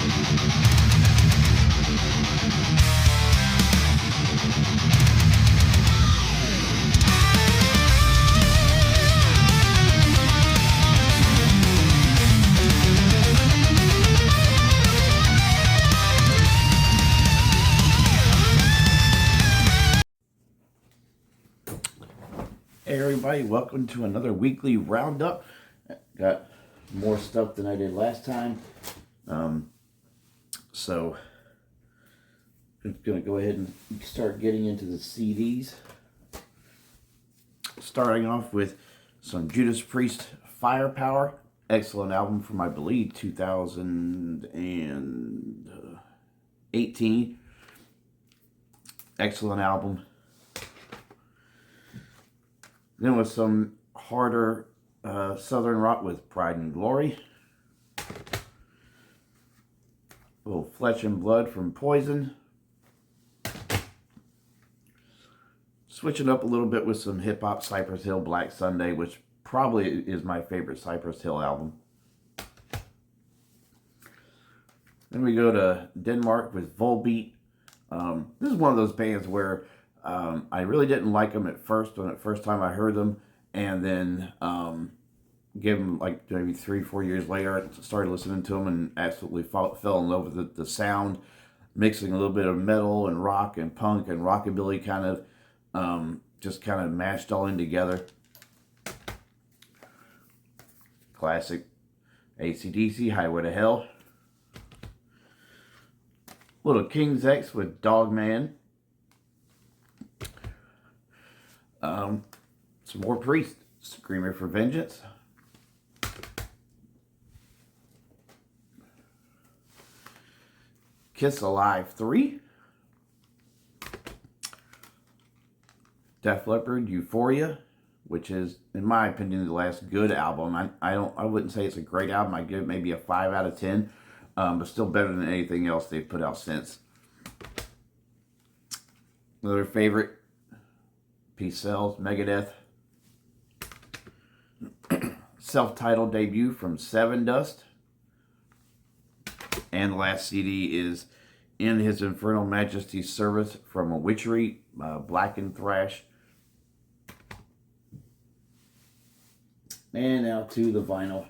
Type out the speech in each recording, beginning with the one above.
Hey everybody, welcome to another weekly roundup. Got more stuff than I did last time. So I'm going to go ahead and start getting into the CDs. Starting off with some Judas Priest Firepower. Excellent album from, I believe, 2018. Excellent album. Then with some harder Southern rock with Pride and Glory. A little Flesh and Blood from Poison. Switching up a little bit with some hip-hop, Cypress Hill, Black Sunday, which probably is my favorite Cypress Hill album. Then we go to Denmark with Volbeat. This is one of those bands where I really didn't like them at first, when the first time I heard them, and then gave them like maybe 3-4 years later, I started listening to them and absolutely fell in love with the sound, mixing a little bit of metal and rock and punk and rockabilly kind of, just kind of mashed all in together. Classic AC/DC, Highway to Hell. Little King's X with Dogman. Some more Priest, Screamer for Vengeance. Kiss Alive 3. Def Leppard, Euphoria, which is, in my opinion, the last good album. I wouldn't say it's a great album. I'd give it maybe a 5 out of 10, but still better than anything else they've put out since. Another favorite, Peace Sells, Megadeth. Self-titled debut from Seven Dust. And the last CD is In His Infernal Majesty's Service from a Witchery, Black and Thrash. And now to the vinyl.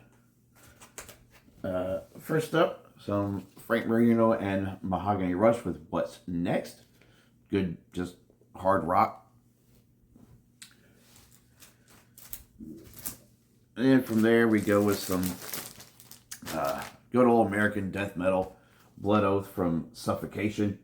First up, some Frank Marino and Mahogany Rush with What's Next. Good, just hard rock. And then from there we go with some good old American death metal, Blood Oath from Suffocation.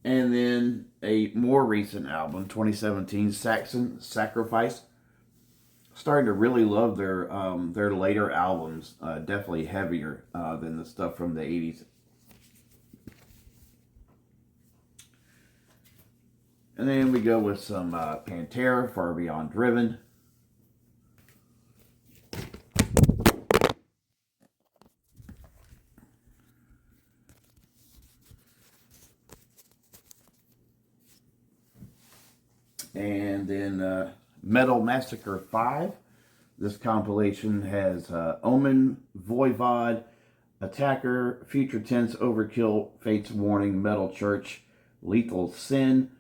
And then a more recent album, 2017, Saxon Sacrifice. Starting to really love their later albums. Definitely heavier than the stuff from the 80s. And then we go with some Pantera, Far Beyond Driven. And then Metal Massacre 5. This compilation has Omen, Voivod, Attacker, Future Tense, Overkill, Fate's Warning, Metal Church, Lethal Sin,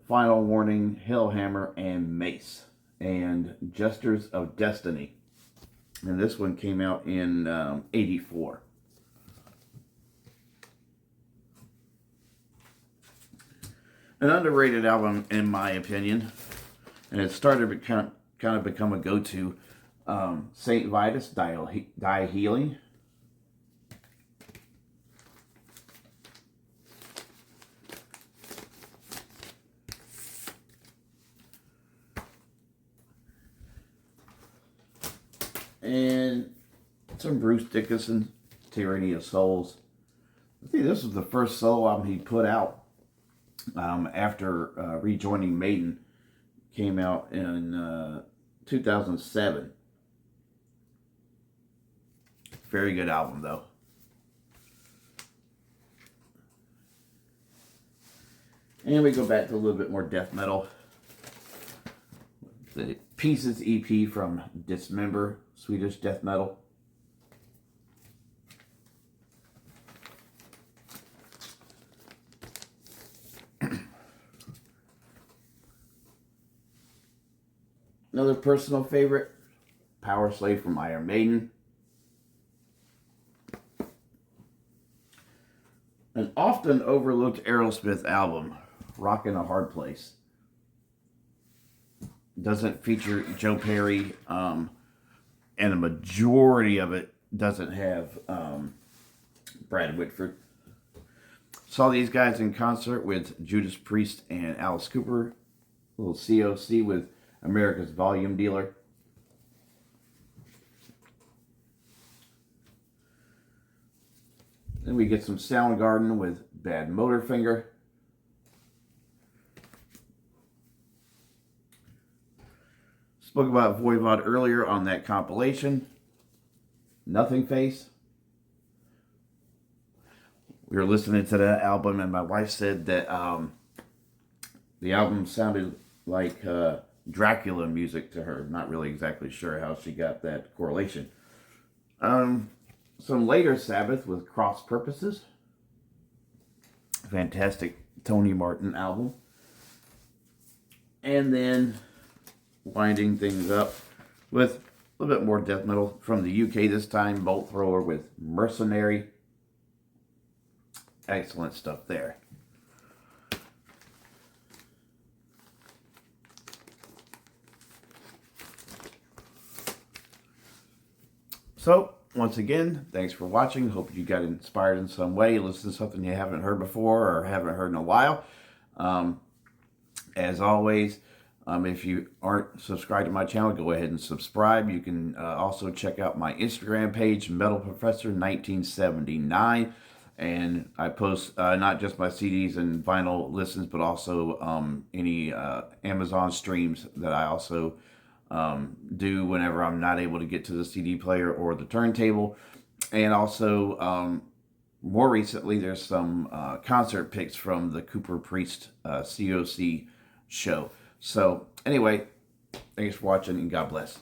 Final Warning, Hellhammer, and Mace. And Jesters of Destiny. And this one came out in 84. An underrated album, in my opinion, and it started to kind of become a go-to. Saint Vitus, Die Healing. And some Bruce Dickinson, Tyranny of Souls. I think this was the first solo album he put out after rejoining Maiden. Came out in 2007. Very good album, though. And we go back to a little bit more death metal. The Pieces EP from Dismember, Swedish death metal. Another personal favorite, Power Slave from Iron Maiden. An often overlooked Aerosmith album, Rockin' a Hard Place. Doesn't feature Joe Perry, and a majority of it doesn't have Brad Whitford. Saw these guys in concert with Judas Priest and Alice Cooper. A little COC with America's Volume Dealer. Then we get some Soundgarden with Bad Motorfinger. Spoke about Voivod earlier on that compilation. Nothing Face. We were listening to that album and my wife said that the album sounded like Dracula music to her. Not really exactly sure how she got that correlation. Some later Sabbath with Cross Purposes. Fantastic Tony Martin album. And then winding things up with a little bit more death metal from the UK this time. Bolt Thrower with Mercenary. Excellent stuff there. So, once again, thanks for watching. Hope you got inspired in some way. Listen to something you haven't heard before or haven't heard in a while. As always, if you aren't subscribed to my channel, go ahead and subscribe. You can also check out my Instagram page, Metal Professor 1979. And I post not just my CDs and vinyl listens, but also any Amazon streams that I also do whenever I'm not able to get to the CD player or the turntable. And also, more recently, there's some concert pics from the Cooper Priest COC show. So anyway, thanks for watching and God bless.